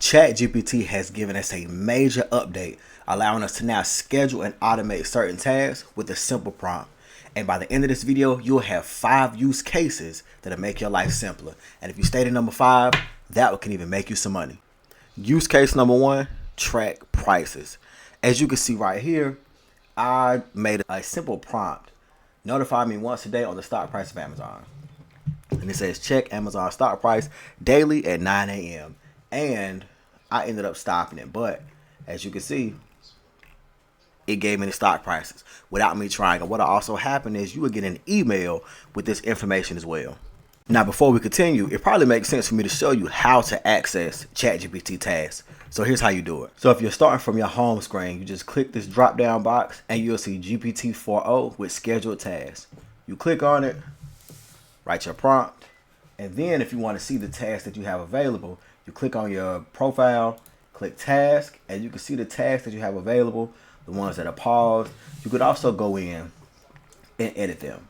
ChatGPT has given us a major update, allowing us to now schedule and automate certain tasks with a simple prompt. And by the end of this video, you'll have 5 use cases that'll make your life simpler. And if you stay to number 5, that one can even make you some money. Use case number 1, track prices. As you can see right here, I made a simple prompt. Notify me once a day on the stock price of Amazon. And it says check Amazon stock price daily at 9 a.m. And I ended up stopping it. But as you can see, it gave me the stock prices without me trying. And what also happened is you would get an email with this information as well. Now, before we continue, it probably makes sense for me to show you how to access ChatGPT tasks. So here's how you do it. So if you're starting from your home screen, you just click this drop down box and you'll see GPT 4.0 with scheduled tasks. You click on it, write your prompt, and then if you want to see the tasks that you have available, you click on your profile, click task, and you can see the tasks that you have available, the ones that are paused. You could also go in and edit them.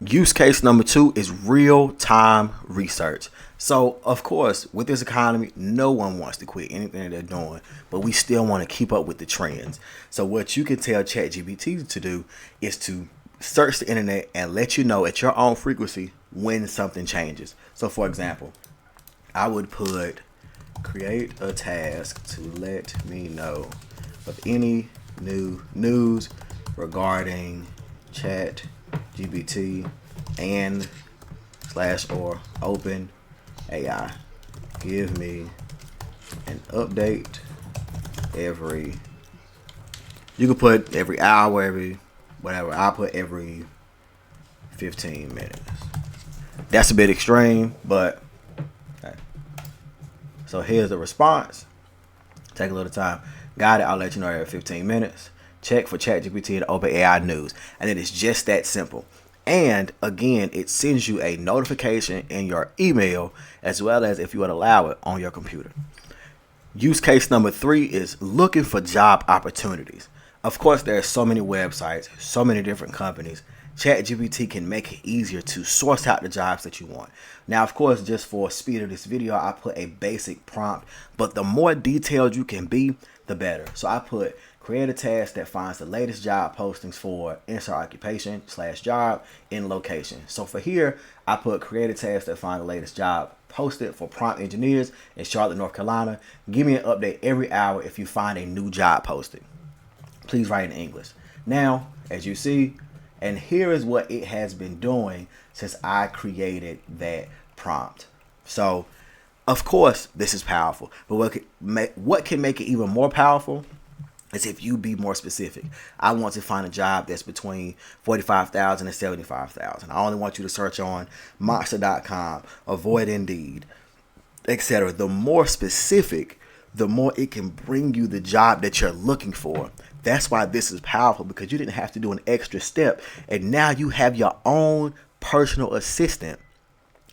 Use case number 2 is real-time research. So, of course, with this economy, no one wants to quit anything that they're doing, but we still want to keep up with the trends. So what you can tell ChatGPT to do is to search the internet and let you know at your own frequency when something changes. So, for example, I would put create a task to let me know of any new news regarding ChatGPT and / or open AI. Give me an update every, you can put every hour, every whatever. I'll put every 15 minutes. That's a bit extreme, but okay. So here's the response. Take a little time. Got it. I'll let you know every 15 minutes. Check for ChatGPT and OpenAI news. And it is just that simple. And again, it sends you a notification in your email as well as, if you would allow it, on your computer. Use case number 3 is looking for job opportunities. Of course, there are so many websites, so many different companies. ChatGPT can make it easier to source out the jobs that you want. Now, of course, just for speed of this video, I put a basic prompt, but the more detailed you can be, the better. So I put create a task that finds the latest job postings for insert occupation / job in location. So for here, I put create a task that finds the latest job posted for prompt engineers in Charlotte, North Carolina. Give me an update every hour if you find a new job posting. Please write in English. Now, as you see, and here is what it has been doing since I created that prompt. So, of course, this is powerful. But what can make it even more powerful is if you be more specific. I want to find a job that's between 45,000 and 75,000. I only want you to search on monster.com, avoid Indeed, etc. The more specific, the more it can bring you the job that you're looking for. That's why this is powerful, because you didn't have to do an extra step. And now you have your own personal assistant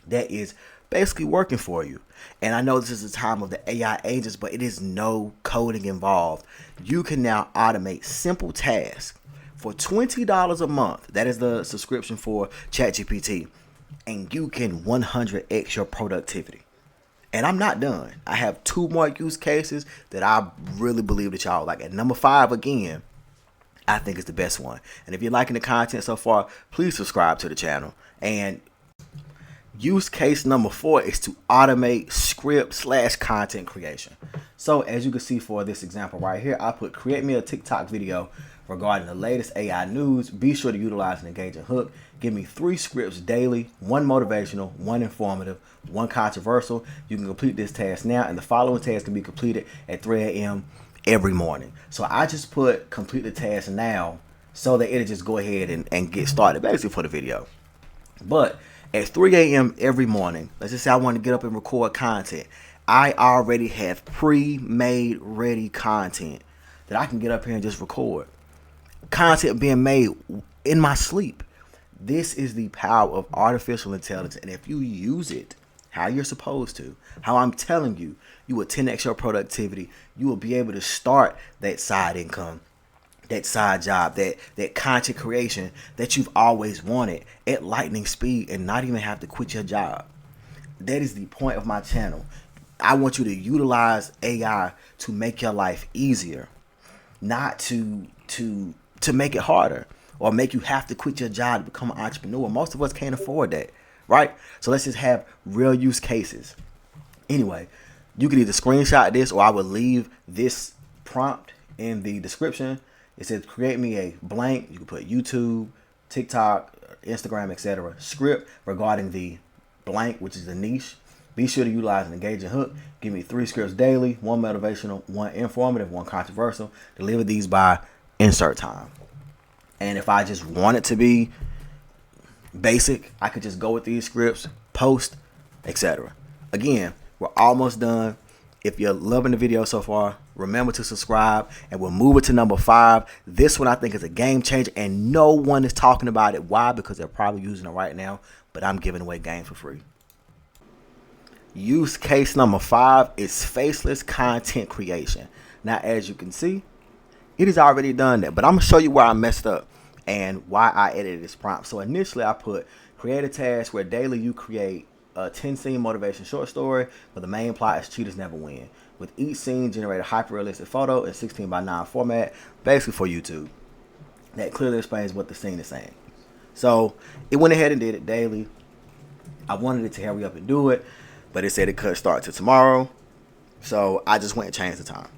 that is basically working for you. And I know this is the time of the AI agents, but it is no coding involved. You can now automate simple tasks for $20 a month. That is the subscription for ChatGPT. And you can 100x your productivity. And I'm not done. I have 2 more use cases that I really believe that y'all like. And number 5, again, I think is the best one. And if you're liking the content so far, please subscribe to the channel. And use case number 4 is to automate script / content creation. So as you can see for this example right here, I put create me a TikTok video regarding the latest AI news. Be sure to utilize an engaging hook. Give me 3 scripts daily, 1 motivational, 1 informative, 1 controversial. You can complete this task now, and the following task can be completed at 3 a.m. every morning. So I just put complete the task now so that it'll just go ahead and get started basically for the video. But at 3 a.m. every morning, let's just say I want to get up and record content. I already have pre-made ready content that I can get up here and just record. Content being made in my sleep. This is the power of artificial intelligence. And if you use it how you're supposed to, how I'm telling you, you will 10x your productivity. You will be able to start that side income, that side job, that content creation that you've always wanted at lightning speed and not even have to quit your job. That is the point of my channel. I want you to utilize AI to make your life easier, not to make it harder or make you have to quit your job to become an entrepreneur. Most of us can't afford that, right? So let's just have real use cases. Anyway, you can either screenshot this, or I will leave this prompt in the description. It says create me a blank. You can put YouTube, TikTok, Instagram, etc. script regarding the blank, which is the niche. Be sure to utilize an engaging hook. Give me 3 scripts daily, 1 motivational, 1 informative, 1 controversial. Deliver these by insert time. And if I just want it to be basic, I could just go with these scripts, post, etc. Again, we're almost done. If you're loving the video so far, remember to subscribe, and we'll move it to number 5. This one I think is a game changer, and no one is talking about it. Why? Because they're probably using it right now, but I'm giving away game for free. Use case number 5 is faceless content creation. Now, as you can see, it has already done that, but I'm going to show you where I messed up and why I edited this prompt. So initially I put create a task where daily you create a 10 scene motivation short story where the main plot is cheaters never win. With each scene generate a hyper realistic photo in 16:9 format, basically for YouTube. That clearly explains what the scene is saying. So it went ahead and did it daily. I wanted it to hurry up and do it, but it said it could start to tomorrow. So I just went and changed the time.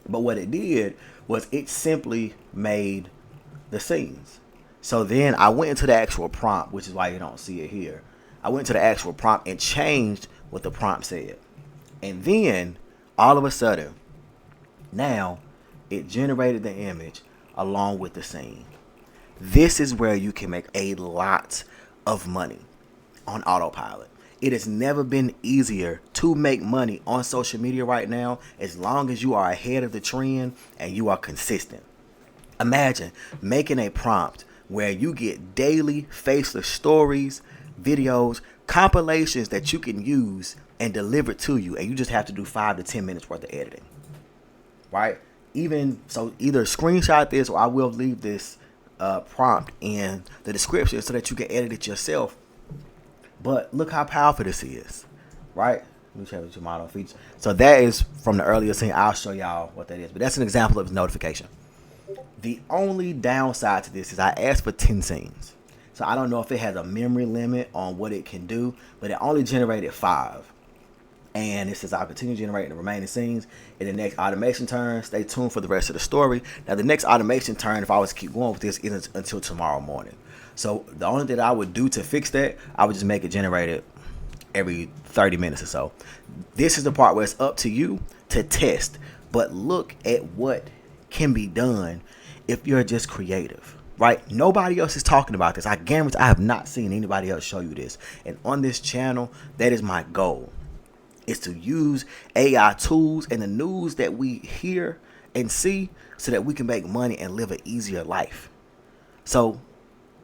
But what it did was it simply made the scenes. So then I went into the actual prompt, which is why you don't see it here. I went to the actual prompt and changed what the prompt said. And then all of a sudden, now it generated the image along with the scene. This is where you can make a lot of money on autopilot. It has never been easier to make money on social media right now, as long as you are ahead of the trend and you are consistent. Imagine making a prompt where you get daily faceless stories, videos, compilations that you can use and deliver to you, and you just have to do 5 to 10 minutes worth of editing, right? Even so, either screenshot this, or I will leave this prompt in the description so that you can edit it yourself. But look how powerful this is, right? Let me check with your model features. So that is from the earlier scene. I'll show y'all what that is, but that's an example of notification. The only downside to this is I asked for 10 scenes. So I don't know if it has a memory limit on what it can do, but it only generated 5. And it says I'll continue generating the remaining scenes in the next automation turn. Stay tuned for the rest of the story. Now the next automation turn, if I was to keep going with this, isn't until tomorrow morning. So the only thing that I would do to fix that, I would just make it generated every 30 minutes or so. This is the part where it's up to you to test. But look at what can be done if you're just creative, right? Nobody else is talking about this. I guarantee I have not seen anybody else show you this. And on this channel, that is my goal, is to use AI tools and the news that we hear and see so that we can make money and live an easier life. So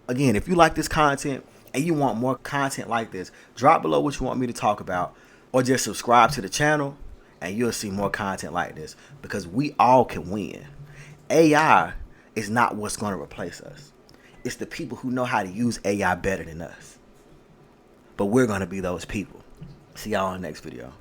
again, if you like this content and you want more content like this, drop below what you want me to talk about, or just subscribe to the channel and you'll see more content like this, because we all can win. AI is not what's going to replace us. It's the people who know how to use AI better than us. But we're going to be those people. See y'all in the next video.